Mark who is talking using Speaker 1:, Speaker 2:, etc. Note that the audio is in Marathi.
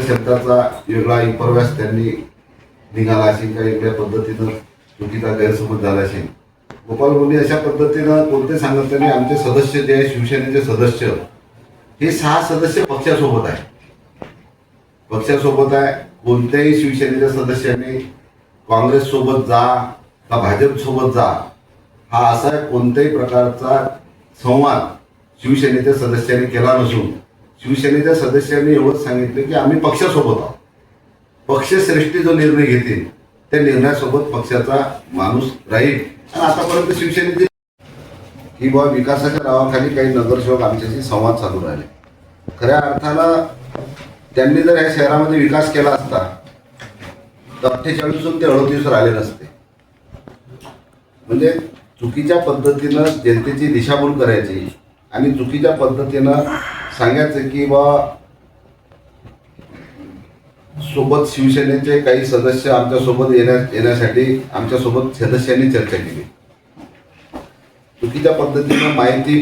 Speaker 1: शब्दाचा वेगळा इपरव्यास त्यांनी निघाला असेल काही वेगळ्या पद्धतीनं चुकीचा गैरसमज झाला असेल. गोपाल भाऊंनी अशा पद्धतीनं कोणते सांगितलं नाही. आमचे सदस्य जे आहे शिवसेनेचे सदस्य हे 6 सदस्य पक्षासोबत आहे. पक्षासोबत आहे. कोणत्याही शिवसेनेच्या सदस्यांनी काँग्रेस सोबत जा का भाजप सोबत जा हा असा कोणत्याही प्रकारचा संवाद शिवसेनेच्या सदस्यांनी केला नसून शिवसेनेच्या सदस्यांनी एवढंच सांगितलं की आम्ही पक्षासोबत आहोत. पक्षश्रेष्ठी जो निर्णय घेतील त्या निर्णयासोबत पक्षाचा माणूस राहील. आणि आतापर्यंत शिवसेनेचे की बाबा विकासाच्या नावाखाली काही नगरसेवक आमच्याशी संवाद साधून राहिले. खऱ्या अर्थानं त्यांनी जर या शहरामध्ये विकास केला असता तर 48 ते 38 राहिले नसते. म्हणजे चुकीच्या पद्धतीनं जनतेची दिशाभूल करायची आणि चुकीच्या पद्धतीनं सांगायचं की बा सोबत शिवसेनेचे काही सदस्य आमच्यासोबत येण्यासाठी आमच्यासोबत सदस्यांनी चर्चा केली. चुकीच्या पद्धतीनं माहिती